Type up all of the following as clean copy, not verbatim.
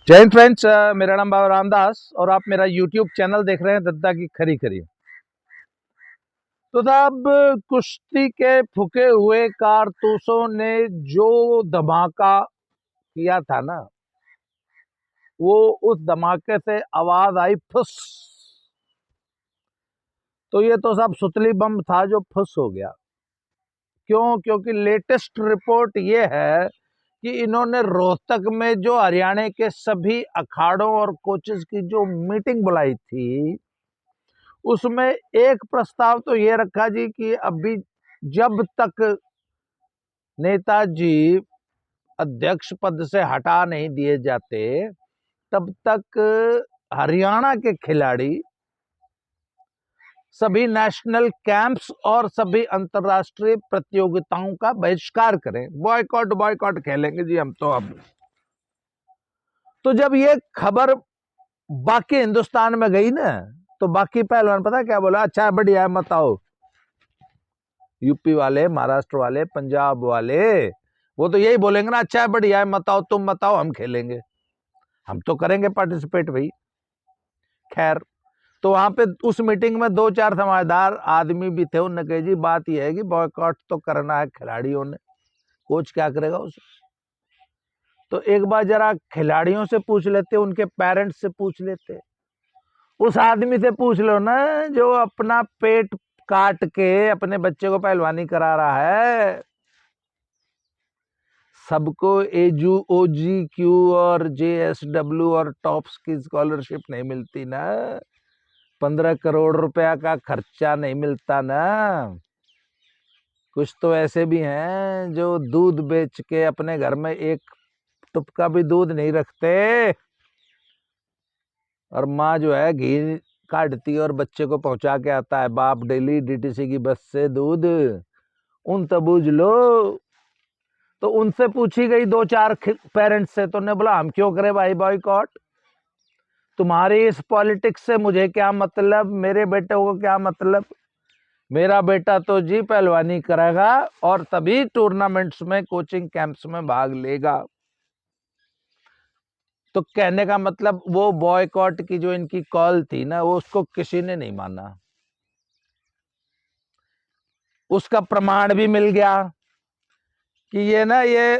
जय हिंद फ्रेंड्स। मेरा नाम बाबा रामदास और आप मेरा यूट्यूब चैनल देख रहे हैं दद्दा की खरी खरी। तो साहब, कुश्ती के फूके हुए कारतूसों ने जो धमाका किया था ना, वो उस धमाके से आवाज आई फुस। तो ये तो साहब सुतली बम था जो फुस हो गया। क्यों? क्योंकि लेटेस्ट रिपोर्ट ये है कि इन्होंने रोहतक में जो हरियाणा के सभी अखाड़ों और कोचेस की जो मीटिंग बुलाई थी, उसमें एक प्रस्ताव तो ये रखा जी कि अभी जब तक नेताजी अध्यक्ष पद से हटा नहीं दिए जाते, तब तक हरियाणा के खिलाड़ी सभी नेशनल कैंप्स और सभी अंतर्राष्ट्रीय प्रतियोगिताओं का बहिष्कार करें। बॉयकॉट बॉयकॉट खेलेंगे जी हम तो। अब तो जब ये खबर बाकी हिंदुस्तान में गई ना, तो बाकी पहलवान पता क्या बोला? अच्छा बढ़िया है, मत आओ। यूपी वाले, महाराष्ट्र वाले, पंजाब वाले, वो तो यही बोलेंगे ना, अच्छा है बढ़िया है, मत आओ, तुम मत आओ, हम खेलेंगे, हम तो करेंगे पार्टिसिपेट भाई। खैर, तो वहां पे उस मीटिंग में दो चार समझदार आदमी भी थे। उन्होंने कहा जी बात यह है कि बॉयकॉट तो करना है खिलाड़ियों ने, कोच क्या करेगा उसे। तो एक बार जरा खिलाड़ियों से पूछ लेते, उनके पेरेंट्स से पूछ लेते, उस आदमी से पूछ लो ना जो अपना पेट काट के अपने बच्चे को पहलवानी करा रहा है। सबको एजू ओजी क्यू और जेएसडब्ल्यू और टॉप्स की स्कॉलरशिप नहीं मिलती ना, 15 करोड़ रुपया का खर्चा नहीं मिलता ना। कुछ तो ऐसे भी हैं जो दूध बेच के अपने घर में एक टुपका भी दूध नहीं रखते, और माँ जो है घी काटती और बच्चे को पहुंचा के आता है बाप डेली डीटीसी की बस से दूध। उन तो बूझ लो। तो उनसे पूछी गई दो चार पेरेंट्स से, तो उन्होंने बोला हम क्यों करें भाई बॉयकॉट, तुम्हारी इस पॉलिटिक्स से मुझे क्या मतलब, मेरे बेटे को क्या मतलब। मेरा बेटा तो जी पहलवानी करेगा और तभी टूर्नामेंट्स में, कोचिंग कैंप्स में भाग लेगा। तो कहने का मतलब वो बॉयकॉट की जो इनकी कॉल थी ना, वो उसको किसी ने नहीं माना। उसका प्रमाण भी मिल गया कि ये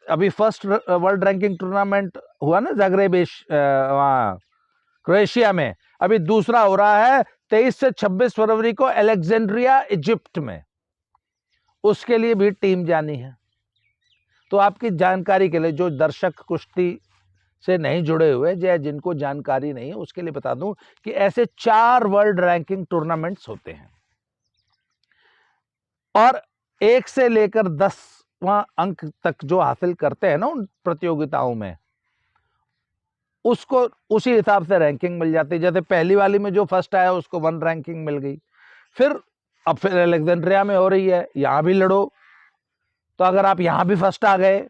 अभी फर्स्ट वर्ल्ड रैंकिंग टूर्नामेंट हुआ ना जाग्रेब, वहां क्रोएशिया में। अभी दूसरा हो रहा है 23 से 26 फरवरी को अलेक्जेंड्रिया इजिप्ट में। उसके लिए भी टीम जानी है। तो आपकी जानकारी के लिए, जो दर्शक कुश्ती से नहीं जुड़े हुए, जिनको जानकारी नहीं है, उसके लिए बता दूं कि ऐसे 4 वर्ल्ड रैंकिंग टूर्नामेंट्स होते हैं, और 1 से लेकर 10वां अंक तक जो हासिल करते हैं ना उन प्रतियोगिताओं में, उसको उसी हिसाब से रैंकिंग मिल जाती है। जैसे पहली वाली में जो फर्स्ट आया उसको 1 रैंकिंग मिल गई। अब फिर अलेक्जेंड्रिया में हो रही है, यहां भी लड़ो। तो अगर आप यहां भी फर्स्ट आ गए,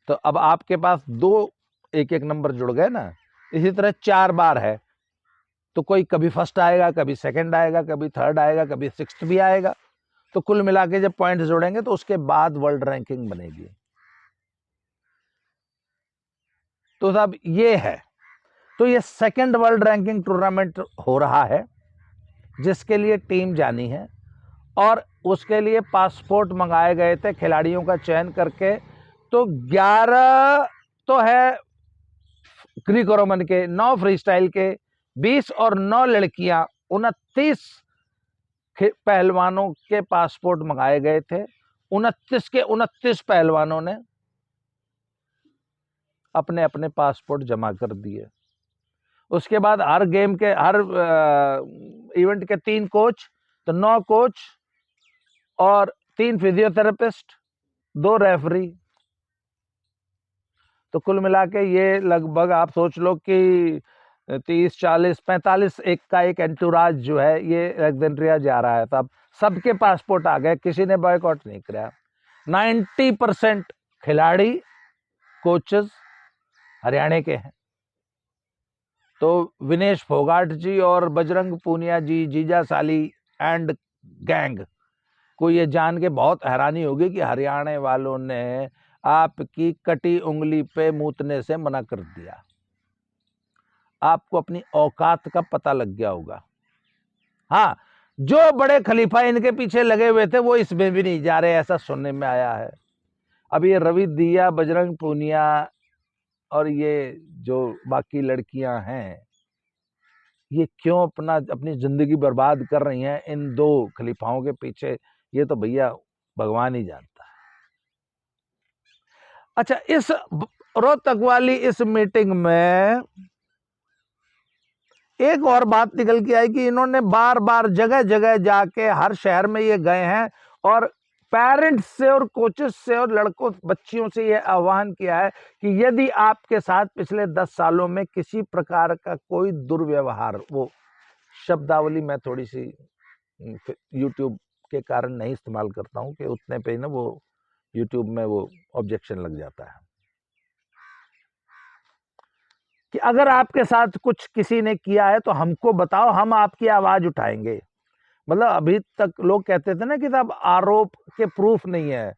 तो अब आपके पास 2 एक एक नंबर जुड़ गए ना। इसी तरह 4 बार है, तो कोई कभी फर्स्ट आएगा, कभी सेकंड आएगा, कभी थर्ड आएगा, कभी सिक्स्थ भी आएगा। तो कुल मिला के जब पॉइंट जोड़ेंगे तो उसके बाद वर्ल्ड रैंकिंग बनेगी। तो साहब ये है, तो ये सेकंड वर्ल्ड रैंकिंग टूर्नामेंट हो रहा है, जिसके लिए टीम जानी है, और उसके लिए पासपोर्ट मंगाए गए थे खिलाड़ियों का चयन करके। तो 11 तो है ग्रीको रोमन के, 9 फ्री स्टाइल के, 20 और 9 लड़कियां, 29 पहलवानों के पासपोर्ट मंगाए गए थे। 29 के 29 पहलवानों ने अपने अपने पासपोर्ट जमा कर दिए। उसके बाद हर गेम के, हर इवेंट के 3 कोच, तो 9 कोच और 3 फिजियोथेरेपिस्ट, 2 रेफरी। तो कुल मिला के ये लगभग आप सोच लो कि 30, 40, 45 का एक एंटुराज जो है ये अलेक्जेंड्रिया जा रहा है। तब सबके पासपोर्ट आ गए, किसी ने बॉयकॉट नहीं किया। 90% खिलाड़ी, कोचेस हरियाणा के हैं। तो विनेश फोगाट जी और बजरंग पूनिया जी, जीजा साली एंड गैंग को ये जान के बहुत हैरानी होगी कि हरियाणा वालों ने आपकी कटी उंगली पे मूतने से मना कर दिया। आपको अपनी औकात का पता लग गया होगा। हाँ, जो बड़े खलीफा इनके पीछे लगे हुए थे वो इसमें भी नहीं जा रहे, ऐसा सुनने में आया है। अब ये रवि दिया, बजरंग पूनिया और ये जो बाकी लड़कियां हैं, ये क्यों अपनी जिंदगी बर्बाद कर रही हैं इन दो खलीफाओं के पीछे, ये तो भैया भगवान ही जानता है। अच्छा, इस रोहतक वाली इस मीटिंग में एक और बात निकल के आई कि इन्होंने बार बार जगह जगह जाके हर शहर में ये गए हैं और पेरेंट्स से और कोचेस से और लड़कों बच्चियों से ये आह्वान किया है कि यदि आपके साथ पिछले 10 सालों में किसी प्रकार का कोई दुर्व्यवहार, वो शब्दावली मैं थोड़ी सी यूट्यूब के कारण नहीं इस्तेमाल करता हूं कि उतने पे ना वो यूट्यूब में वो ऑब्जेक्शन लग जाता है, कि अगर आपके साथ कुछ किसी ने किया है तो हमको बताओ, हम आपकी आवाज उठाएंगे। मतलब अभी तक लोग कहते थे ना कि साहब आरोप के प्रूफ नहीं है,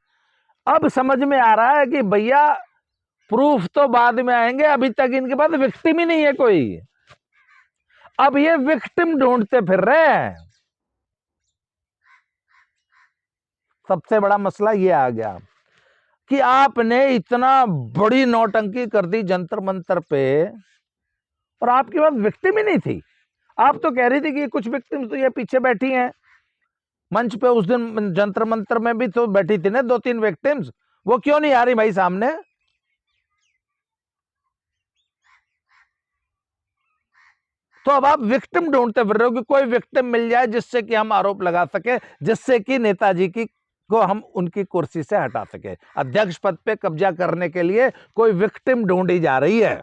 अब समझ में आ रहा है कि भैया प्रूफ तो बाद में आएंगे, अभी तक इनके पास विक्टिम ही नहीं है कोई। अब ये विक्टिम ढूंढते फिर रहे हैं। सबसे बड़ा मसला ये आ गया कि आपने इतना बड़ी नौटंकी कर दी जंतर मंतर पे और आपके पास विक्टिम ही नहीं थी। आप तो कह रही थी कि कुछ विक्टिम तो ये पीछे बैठी हैं मंच पे। उस दिन जंतर मंतर में भी तो बैठी थी ना 2-3 विक्टिम्स, वो क्यों नहीं आ रही भाई सामने? तो अब आप विक्टिम ढूंढते फिर रहे हो कि कोई विक्टिम मिल जाए जिससे कि हम आरोप लगा सके, जिससे कि नेताजी की को हम उनकी कुर्सी से हटा सके। अध्यक्ष पद पे कब्जा करने के लिए कोई विक्टिम ढूंढी जा रही है।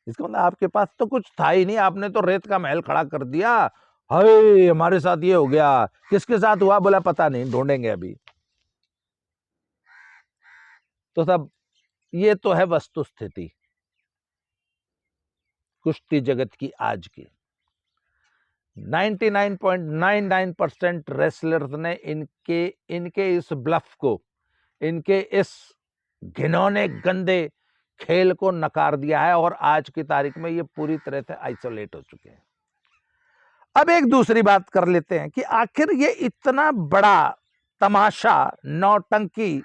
इसका मतलब आपके पास तो कुछ था ही नहीं, आपने तो रेत का महल खड़ा कर दिया। हाय हमारे साथ ये हो गया, किसके साथ हुआ बोला पता नहीं, ढूंढेंगे अभी। तो सब ये तो है वस्तु स्थिति कुश्ती जगत की आज की। 99.99% रेसलर्स ने इनके इस ब्लफ को, इनके इस घिनौने गंदे खेल को नकार दिया है और आज की तारीख में ये पूरी तरह से आइसोलेट हो चुके हैं। अब एक दूसरी बात कर लेते हैं कि आखिर ये इतना बड़ा तमाशा, नौटंकी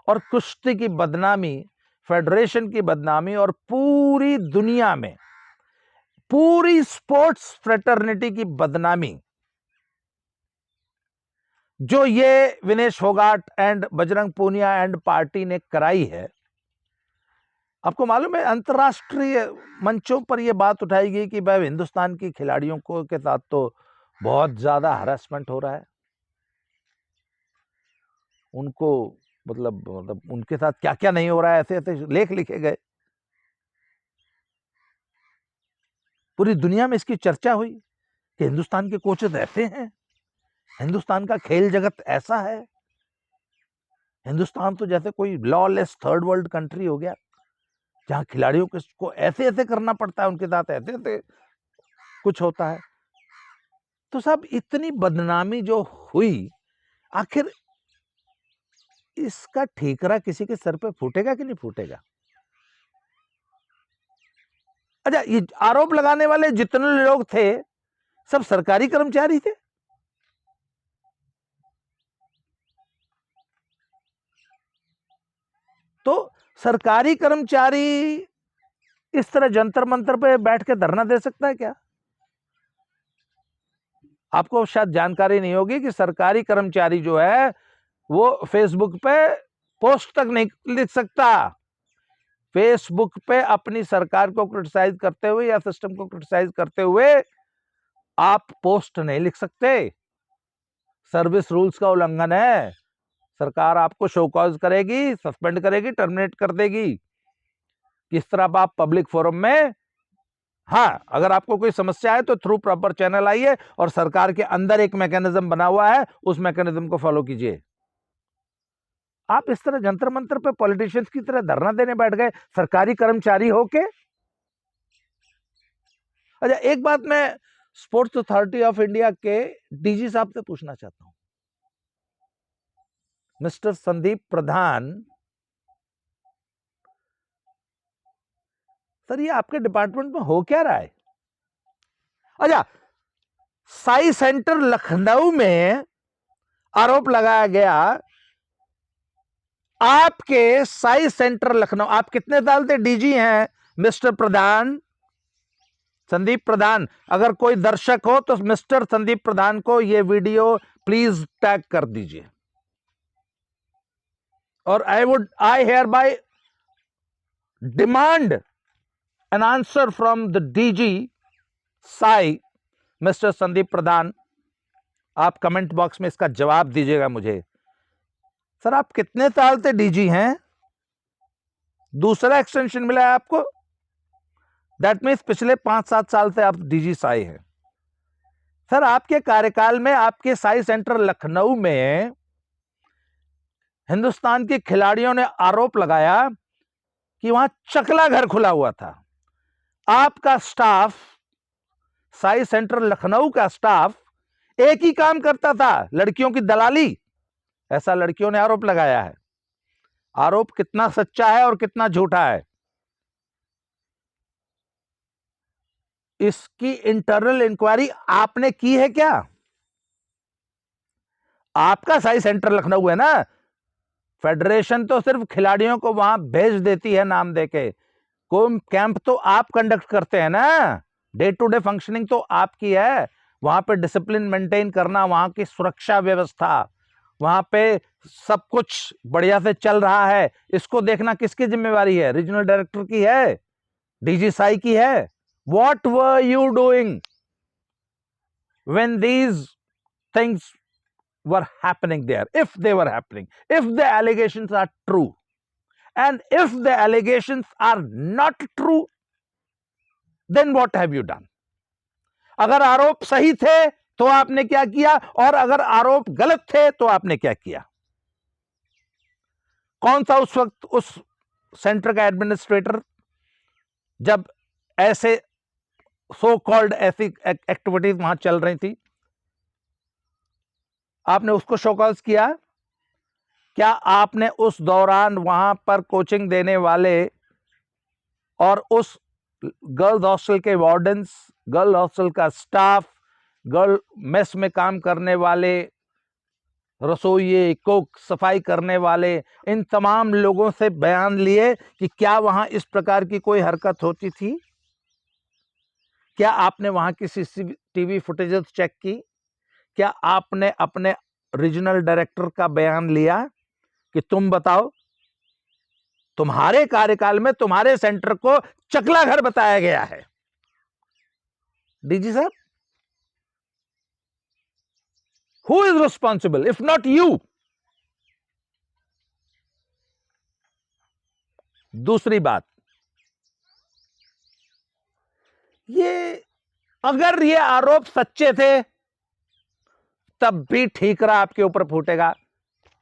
और कुश्ती की बदनामी, फेडरेशन की बदनामी और पूरी दुनिया में पूरी स्पोर्ट्स फ्रेटर्निटी की बदनामी जो ये Vinesh Phogat and Bajrang Punia and party ने कराई है। आपको मालूम है अंतर्राष्ट्रीय मंचों पर यह बात उठाई गई कि भाई हिंदुस्तान की खिलाड़ियों को के साथ तो बहुत ज्यादा हरासमेंट हो रहा है, उनको मतलब उनके साथ क्या क्या नहीं हो रहा है, ऐसे ऐसे लेख लिखे गए, पूरी दुनिया में इसकी चर्चा हुई कि हिंदुस्तान के कोचेस ऐसे हैं, हिंदुस्तान का खेल जगत ऐसा है, हिंदुस्तान तो जैसे कोई लॉलेस थर्ड वर्ल्ड कंट्री हो गया जहां खिलाड़ियों को ऐसे ऐसे करना पड़ता है, उनके साथ ऐसे ऐसे कुछ होता है। तो साहब इतनी बदनामी जो हुई, आखिर इसका ठीकरा किसी के सर पे फूटेगा कि नहीं फूटेगा? अच्छा, ये आरोप लगाने वाले जितने लोग थे सब सरकारी कर्मचारी थे। तो सरकारी कर्मचारी इस तरह जंतर मंतर पे बैठ के धरना दे सकता है क्या? आपको शायद जानकारी नहीं होगी कि सरकारी कर्मचारी जो है वो फेसबुक पे पोस्ट तक नहीं लिख सकता। फेसबुक पे अपनी सरकार को क्रिटिसाइज करते हुए या सिस्टम को क्रिटिसाइज करते हुए आप पोस्ट नहीं लिख सकते। सर्विस रूल्स का उल्लंघन है। सरकार आपको शो कॉज करेगी, सस्पेंड करेगी, टर्मिनेट कर देगी। किस तरह आप पब्लिक फोरम में, हाँ अगर आपको कोई समस्या है तो थ्रू प्रॉपर चैनल आइए और सरकार के अंदर एक मैकेनिज्म बना हुआ है, उस मैकेनिज्म को फॉलो कीजिए। आप इस तरह जंतर मंतर पे पॉलिटिशियंस की तरह धरना देने बैठ गए सरकारी कर्मचारी होके। अच्छा, एक बात मैं स्पोर्ट्स अथॉरिटी ऑफ इंडिया के डीजी साहब से पूछना चाहता हूं। मिस्टर संदीप प्रधान, सर ये आपके डिपार्टमेंट में हो क्या रहा है? अच्छा, साई सेंटर लखनऊ में आरोप लगाया गया, आपके साई सेंटर लखनऊ, आप कितने साल से डीजी हैं मिस्टर प्रधान, संदीप प्रधान? अगर कोई दर्शक हो तो मिस्टर संदीप प्रधान को ये वीडियो प्लीज टैग कर दीजिए। और I hereby demand an answer from the DG SAI, mister Sandeep Pradhan, आप कमेंट बॉक्स में इसका जवाब दीजिएगा मुझे। सर आप कितने साल से डीजी हैं? दूसरा एक्सटेंशन मिला है आपको, दैट मीन्स पिछले 5-7 साल से आप डीजी साई हैं। सर आपके कार्यकाल में आपके साई सेंटर लखनऊ में हिंदुस्तान के खिलाड़ियों ने आरोप लगाया कि वहां चकला घर खुला हुआ था। आपका स्टाफ, साई सेंटर लखनऊ का स्टाफ एक ही काम करता था, लड़कियों की दलाली, ऐसा लड़कियों ने आरोप लगाया है। आरोप कितना सच्चा है और कितना झूठा है, इसकी इंटरनल इंक्वायरी आपने की है क्या? आपका साई सेंटर लखनऊ है ना, फेडरेशन तो सिर्फ खिलाड़ियों को वहां भेज देती है नाम देके, कोई कैंप तो आप कंडक्ट करते हैं ना, डे टू डे फंक्शनिंग तो आपकी है। वहां पे डिसिप्लिन मेंटेन करना, वहां की सुरक्षा व्यवस्था, वहां पे सब कुछ बढ़िया से चल रहा है, इसको देखना किसकी जिम्मेवारी है? रीजनल डायरेक्टर की है, डीजी साई की है। What were you doing when these things were happening there, if they were happening, if the allegations are true, and if the allegations are not true, then what have you done? अगर आरोप सही थे तो आपने क्या किया, और अगर आरोप गलत थे तो आपने क्या किया? कौन सा उस वक्त उस सेंटर का एडमिनिस्ट्रेटर जब ऐसे सो कॉल्ड ऐसी एक्टिविटीज वहां चल रही थी, आपने उसको शोकॉज किया? क्या आपने उस दौरान वहां पर कोचिंग देने वाले और उस गर्ल्स हॉस्टल के वार्डन्स, गर्ल हॉस्टल का स्टाफ, गर्ल मेस में काम करने वाले, रसोइये, कुक, सफाई करने वाले, इन तमाम लोगों से बयान लिए कि क्या वहां इस प्रकार की कोई हरकत होती थी? क्या आपने वहां की सीसीटीवी फुटेजेस चेक की? क्या आपने अपने रीजनल डायरेक्टर का बयान लिया कि तुम बताओ, तुम्हारे कार्यकाल में तुम्हारे सेंटर को चकला घर बताया गया है? डीजी साहब, who is responsible if not you? दूसरी बात, ये अगर ये आरोप सच्चे थे तब भी ठीक रहा, आपके ऊपर फूटेगा।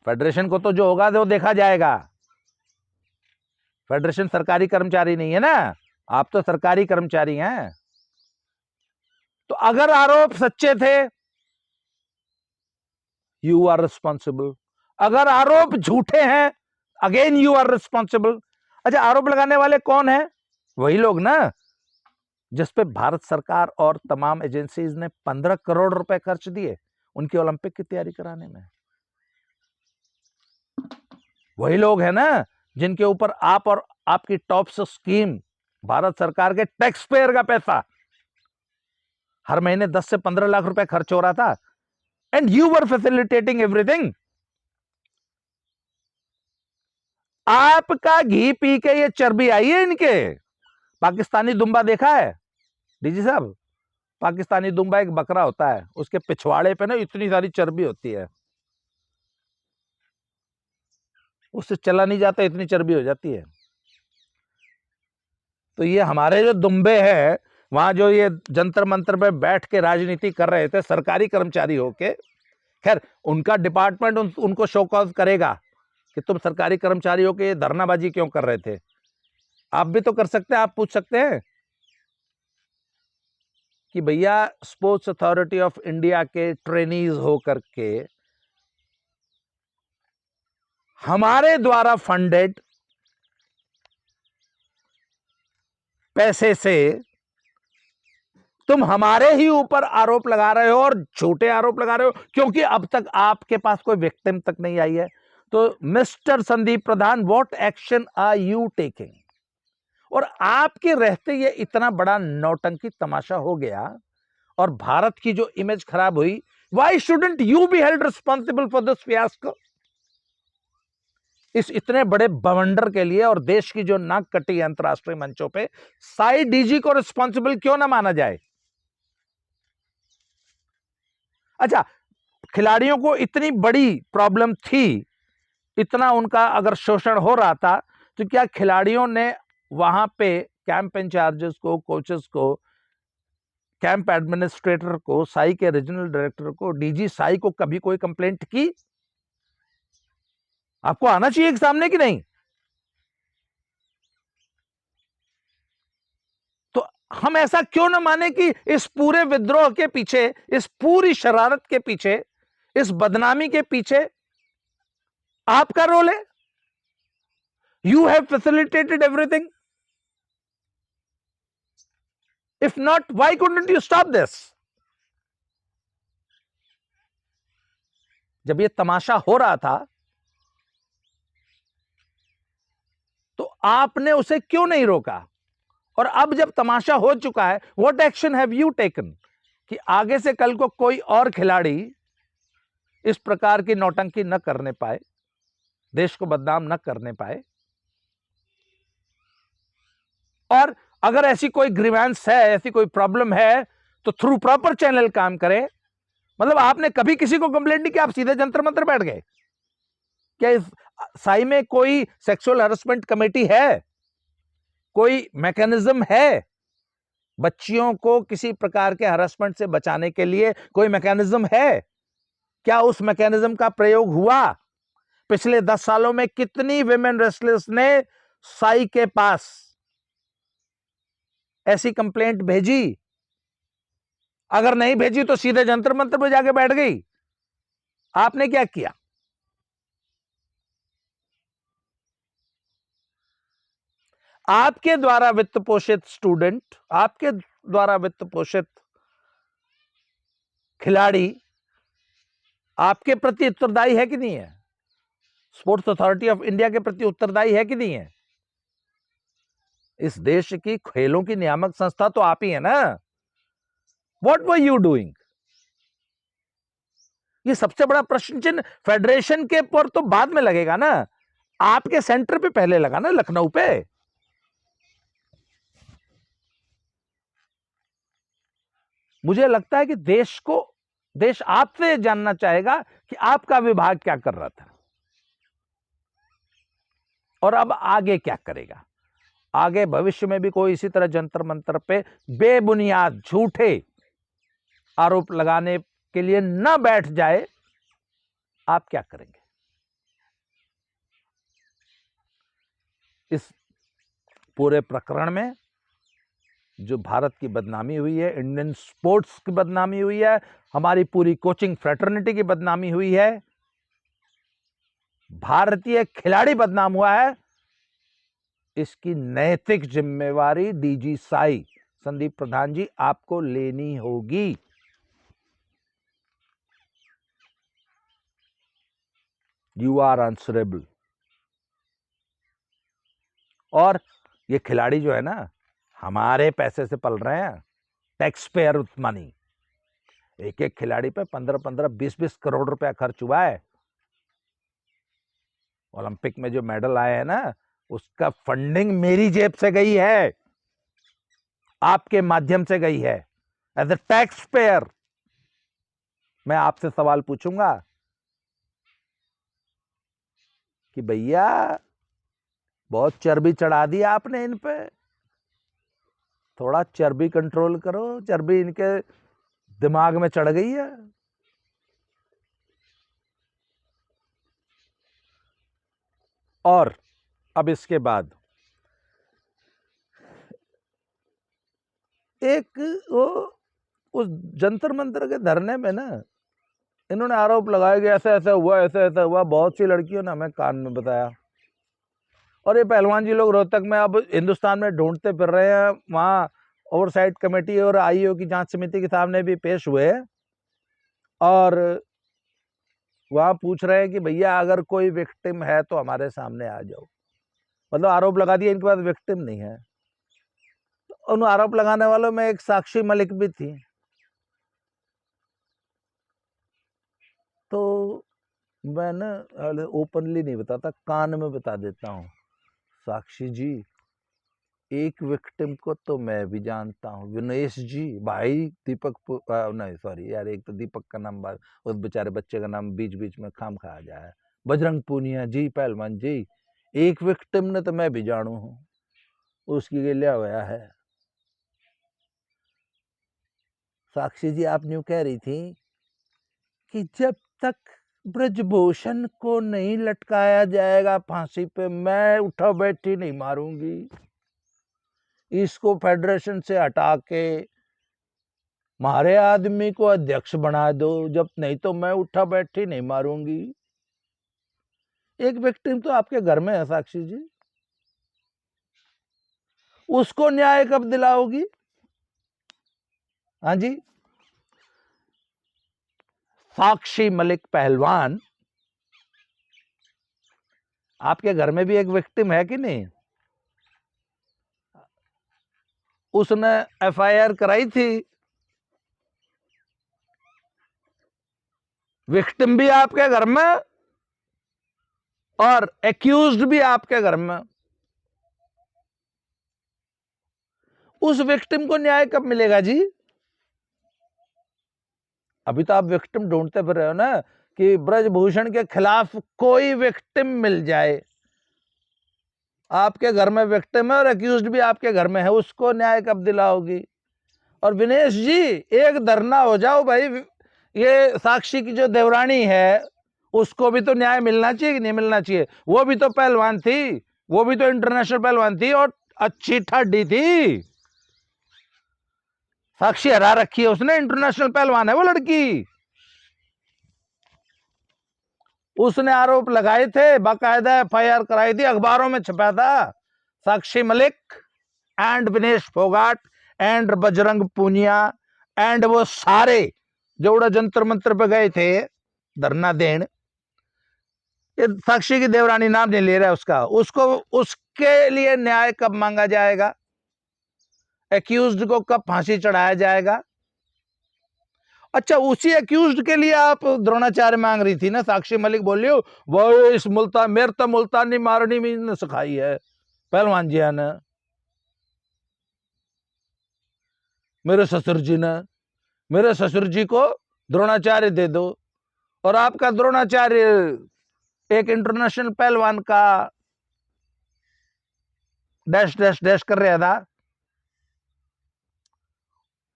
फेडरेशन को तो जो होगा वो देखा जाएगा। फेडरेशन सरकारी कर्मचारी नहीं है ना, आप तो सरकारी कर्मचारी हैं। तो अगर आरोप सच्चे थे, यू आर रिस्पॉन्सिबल। अगर आरोप झूठे हैं, अगेन यू आर रिस्पॉन्सिबल। अच्छा, आरोप लगाने वाले कौन है? वही लोग ना जिसपे भारत सरकार और तमाम एजेंसीज ने 15 करोड़ रुपए खर्च दिए उनकी ओलंपिक की तैयारी कराने में। वही लोग हैं ना जिनके ऊपर आप और आपकी टॉप्स स्कीम, भारत सरकार के टैक्स पेयर का पैसा, हर महीने 10 से 15 लाख रुपए खर्च हो रहा था, and you were facilitating everything. आपका घी पी के ये चर्बी आई है इनके। पाकिस्तानी दुम्बा देखा है डीजी साहब? पाकिस्तानी दुम्बा एक बकरा होता है, उसके पिछवाड़े पे ना इतनी सारी चर्बी होती है, उससे चला नहीं जाता, इतनी चर्बी हो जाती है। तो ये हमारे जो दुम्बे हैं, वहां जो ये जंतर मंतर पे बैठ के राजनीति कर रहे थे सरकारी कर्मचारी होके, खैर उनका डिपार्टमेंट उनको शोकॉज करेगा कि तुम सरकारी कर्मचारी होके ये धरनाबाजी क्यों कर रहे थे। आप भी तो कर सकते हैं, आप पूछ सकते हैं कि भैया स्पोर्ट्स अथॉरिटी ऑफ इंडिया के ट्रेनीज हो करके हमारे द्वारा फंडेड पैसे से तुम हमारे ही ऊपर आरोप लगा रहे हो, और झूठे आरोप लगा रहे हो, क्योंकि अब तक आपके पास कोई विक्टिम तक नहीं आई है। तो mister Sandeep Pradhan, what action are you taking? और आपके रहते ये इतना बड़ा नौटंकी तमाशा हो गया और भारत की जो इमेज खराब हुई, why shouldn't you be held responsible for this fiasco? इस इतने बड़े बवंडर के लिए और देश की जो नाक कटी अंतरराष्ट्रीय मंचों पे, साई डीजी को रिस्पॉन्सिबल क्यों ना माना जाए? अच्छा, खिलाड़ियों को इतनी बड़ी प्रॉब्लम थी, इतना उनका अगर शोषण हो रहा था, तो क्या खिलाड़ियों ने वहां पे कैंप इंचार्जेस को, कोचेस को, कैंप एडमिनिस्ट्रेटर को, साई के रीजनल डायरेक्टर को, डीजी साई को कभी कोई कंप्लेंट की? आपको आना चाहिए एक सामने कि नहीं? तो हम ऐसा क्यों ना माने कि इस पूरे विद्रोह के पीछे, इस पूरी शरारत के पीछे, इस बदनामी के पीछे आपका रोल है? You have facilitated everything. If not, why couldn't you stop this? जब ये तमाशा हो रहा था तो आपने उसे क्यों नहीं रोका? और अब जब तमाशा हो चुका है, what action have you taken कि आगे से कल को कोई और खिलाड़ी इस प्रकार की नौटंकी न करने पाए, देश को बदनाम न करने पाए? और अगर ऐसी कोई ग्रीवेंस है, ऐसी कोई प्रॉब्लम है, तो थ्रू प्रॉपर चैनल काम करें। मतलब आपने कभी किसी को कंप्लेंट नहीं किया, आप सीधे जंतर मंतर बैठ गए? क्या इस साई में कोई सेक्सुअल हैरेसमेंट कमेटी है? कोई मैकेनिज्म है? बच्चियों को किसी प्रकार के हरासमेंट से बचाने के लिए कोई मैकेनिज्म है? क्या उस मैकेनिज्म का प्रयोग हुआ? पिछले 10 सालों में कितनी विमेन रेसलर्स ने साई के पास ऐसी कंप्लेंट भेजी? अगर नहीं भेजी तो सीधे जंतर मंतर पर जाके बैठ गई। आपने क्या किया? आपके द्वारा वित्त पोषित स्टूडेंट, आपके द्वारा वित्त पोषित खिलाड़ी आपके प्रति उत्तरदायी है कि नहीं है? स्पोर्ट्स अथॉरिटी ऑफ इंडिया के प्रति उत्तरदायी है कि नहीं है? इस देश की खेलों की नियामक संस्था तो आप ही है ना? What were you doing? ये सबसे बड़ा प्रश्न चिन्ह फेडरेशन के पर तो बाद में लगेगा ना, आपके सेंटर पे पहले लगा ना, लखनऊ पे। मुझे लगता है कि देश आपसे जानना चाहेगा कि आपका विभाग क्या कर रहा था और अब आगे क्या करेगा। आगे भविष्य में भी कोई इसी तरह जंतर मंतर पे बेबुनियाद झूठे आरोप लगाने के लिए न बैठ जाए, आप क्या करेंगे? इस पूरे प्रकरण में जो भारत की बदनामी हुई है, इंडियन स्पोर्ट्स की बदनामी हुई है, हमारी पूरी कोचिंग फ्रेटर्निटी की बदनामी हुई है, भारतीय खिलाड़ी बदनाम हुआ है, इसकी नैतिक जिम्मेवारी डीजी साई संदीप प्रधान जी आपको लेनी होगी। You are answerable. और ये खिलाड़ी जो है ना, हमारे पैसे से पल रहे हैं, टैक्स पेयर मनी। एक एक खिलाड़ी पे 15-15, 20-20 करोड़ रुपया खर्च हुआ है। ओलंपिक में जो मेडल आए हैं ना, उसका फंडिंग मेरी जेब से गई है, आपके माध्यम से गई है। एज ए टैक्स पेयर मैं आपसे सवाल पूछूंगा कि भैया बहुत चर्बी चढ़ा दी आपने इन पे, थोड़ा चर्बी कंट्रोल करो, चर्बी इनके दिमाग में चढ़ गई है। और अब इसके बाद एक वो उस जंतर मंतर के धरने में ना इन्होंने आरोप लगाया कि ऐसा ऐसा हुआ, ऐसा ऐसा हुआ। बहुत सी लड़कियों ने हमें कान में बताया। और ये पहलवान जी लोग रोहतक में अब हिंदुस्तान में ढूंढते फिर रहे हैं। वहाँ ओवरसाइट कमेटी और आईओ की जांच समिति के सामने भी पेश हुए और वहाँ पूछ रहे हैं कि भैया अगर कोई विक्टिम है तो हमारे सामने आ जाओ। मतलब आरोप लगा दिया, इनके पास विक्टिम नहीं है। तो उन आरोप लगाने वालों में एक साक्षी मलिक भी थी। तो मैं ना ओपनली नहीं बताता, कान में बता देता हूँ। साक्षी जी, एक विक्टिम को तो मैं भी जानता हूँ, विनेश जी भाई। दीपक नहीं सॉरी यार, एक तो दीपक का नाम उस बेचारे बच्चे का नाम बीच बीच में खाम खा जाए। बजरंग पूनिया जी, पहलवान जी, एक विक्टिम ने तो मैं भी जानू हूँ, उसकी गिलिया होया है। साक्षी जी, आप न्यू कह रही थी कि जब तक ब्रजभूषण को नहीं लटकाया जाएगा फांसी पे, मैं उठा बैठी नहीं मारूंगी। इसको फेडरेशन से हटा के हमारे आदमी को अध्यक्ष बना दो, जब नहीं तो मैं उठा बैठी नहीं मारूंगी। एक विक्टिम तो आपके घर में है साक्षी जी, उसको न्याय कब दिलाओगी? हाँ जी, साक्षी मलिक पहलवान, आपके घर में भी एक विक्टिम है कि नहीं? उसने एफआईआर कराई थी। विक्टिम भी आपके घर में और एक्यूज्ड भी आपके घर में। उस विक्टिम को न्याय कब मिलेगा जी? अभी तो आप विक्टिम ढूंढते फिर रहे हो ना कि ब्रजभूषण के खिलाफ कोई विक्टिम मिल जाए। आपके घर में विक्टिम है और एक्यूज्ड भी आपके घर में है, उसको न्याय कब दिलाओगी? और विनेश जी, एक धरना हो जाओ भाई। ये साक्षी की जो देवरानी है उसको भी तो न्याय मिलना चाहिए कि नहीं मिलना चाहिए? वो भी तो पहलवान थी, वो भी तो इंटरनेशनल पहलवान थी और अच्छी ठाडी थी। साक्षी हरा रखी है उसने, इंटरनेशनल पहलवान है वो लड़की। उसने आरोप लगाए थे, बाकायदा एफआईआर कराई थी, अखबारों में छपा था। Sakshi Malik and Vinesh Phogat and Bajrang Punia and वो सारे जो उड़ा जंतर मंत्र पे गए थे धरना देन। ये साक्षी की देवरानी नाम नहीं ले रहा है उसका, उसको उसके लिए न्याय कब मांगा जाएगा? एक्यूज्ड को कब फांसी चढ़ाया जाएगा? अच्छा, उसी एक्यूज्ड के लिए आप द्रोणाचार्य मांग रही थी ना? साक्षी मलिक बोली हो वो इस मुल्तान मेरे तो मुल्तानी मारनी में सिखाई है पहलवान जी ने, मेरे ससुर जी ने। मेरे ससुर जी को द्रोणाचार्य दे दो। और आपका द्रोणाचार्य एक इंटरनेशनल पहलवान का डैश डैश डैश कर रहा था,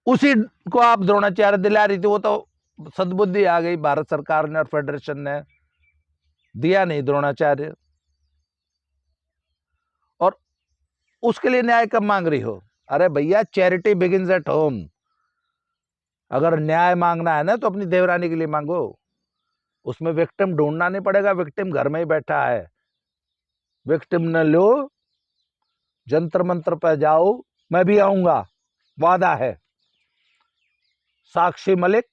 उसी को आप द्रोणाचार्य दिला रही थी। वो तो सद्बुद्धि आ गई भारत सरकार ने और फेडरेशन ने, दिया नहीं द्रोणाचार्य। और उसके लिए न्याय कब मांग रही हो? अरे भैया, चैरिटी बिगिंस एट होम। अगर न्याय मांगना है ना तो अपनी देवरानी के लिए मांगो, उसमें विक्टिम ढूंढना नहीं पड़ेगा, विक्टिम घर में ही बैठा है। विक्टिम न लो, जंतर मंत्र पर जाओ, मैं भी आऊंगा, वादा है। साक्षी मलिक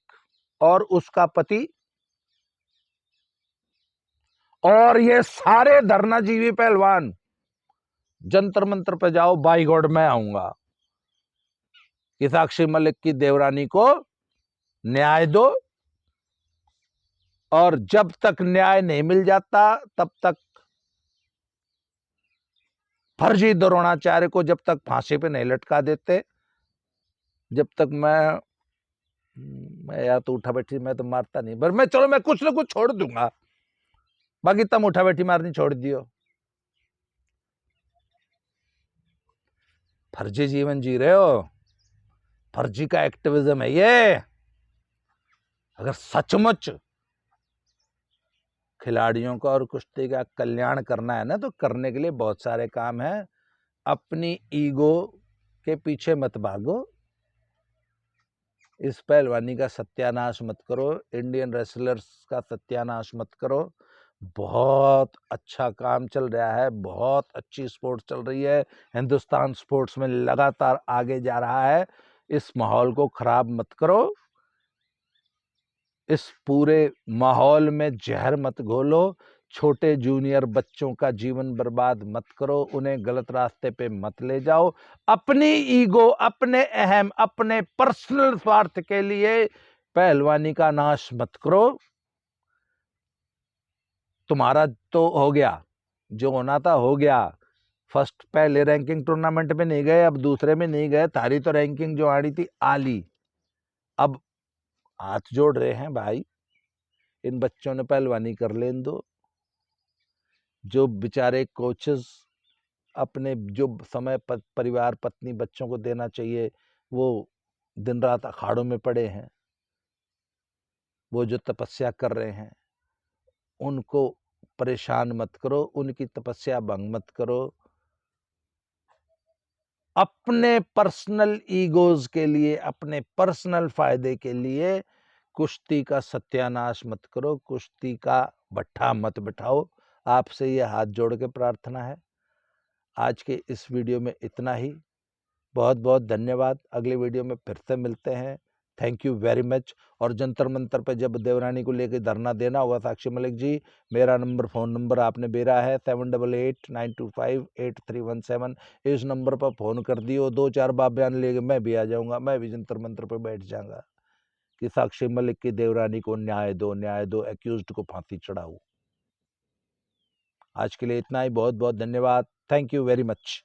और उसका पति और ये सारे धरनाजीवी पहलवान जंतर मंत्र पे जाओ, बाई गॉड मैं आऊंगा कि साक्षी मलिक की देवरानी को न्याय दो। और जब तक न्याय नहीं मिल जाता तब तक फर्जी द्रोणाचार्य को जब तक फांसी पे नहीं लटका देते, जब तक मैं या तो उठा बैठी, मैं तो मारता नहीं, पर मैं चलो मैं कुछ ना कुछ छोड़ दूंगा, बाकी तुम उठा बैठी मारनी छोड़ दियो। फर्जी जीवन जी रहे हो, फर्जी का एक्टिविज्म है ये। अगर सचमुच खिलाड़ियों का और कुश्ती का कल्याण करना है ना तो करने के लिए बहुत सारे काम है। अपनी ईगो के पीछे मत भागो, इस पहलवानी का सत्यानाश मत करो, इंडियन रेसलर्स का सत्यानाश मत करो। बहुत अच्छा काम चल रहा है, बहुत अच्छी स्पोर्ट्स चल रही है, हिंदुस्तान स्पोर्ट्स में लगातार आगे जा रहा है। इस माहौल को खराब मत करो, इस पूरे माहौल में जहर मत घोलो, छोटे जूनियर बच्चों का जीवन बर्बाद मत करो, उन्हें गलत रास्ते पे मत ले जाओ। अपनी ईगो, अपने अहम, अपने पर्सनल स्वार्थ के लिए पहलवानी का नाश मत करो। तुम्हारा तो हो गया, जो होना था हो गया। फर्स्ट पहले रैंकिंग टूर्नामेंट में नहीं गए, अब दूसरे में नहीं गए, तारी तो रैंकिंग जो आनी थी आ ली। अब हाथ जोड़ रहे हैं भाई, इन बच्चों ने पहलवानी कर लेन दो। जो बेचारे कोचेस अपने जो समय परिवार, पत्नी, बच्चों को देना चाहिए, वो दिन रात अखाड़ों में पड़े हैं। वो जो तपस्या कर रहे हैं, उनको परेशान मत करो, उनकी तपस्या भंग मत करो। अपने पर्सनल ईगोज के लिए, अपने पर्सनल फायदे के लिए कुश्ती का सत्यानाश मत करो, कुश्ती का भट्ठा मत बिठाओ। आपसे ये हाथ जोड़ के प्रार्थना है। आज के इस वीडियो में इतना ही। बहुत बहुत धन्यवाद। अगले वीडियो में फिर से मिलते हैं। Thank you very much. और जंतर मंतर पर जब देवरानी को लेकर धरना देना होगा साक्षी मलिक जी, मेरा नंबर, फ़ोन नंबर आपने बेरा है 7889258317। इस नंबर पर फ़ोन कर दियो, 2-4 बात बयान लेके मैं भी आ जाऊँगा, मैं भी जंतर मंतर पर बैठ जाऊँगा कि साक्षी मलिक की देवरानी को न्याय दो, न्याय दो, एक्यूज्ड को फांसी चढ़ाओ। आज के लिए इतना ही। बहुत बहुत धन्यवाद। Thank you very much.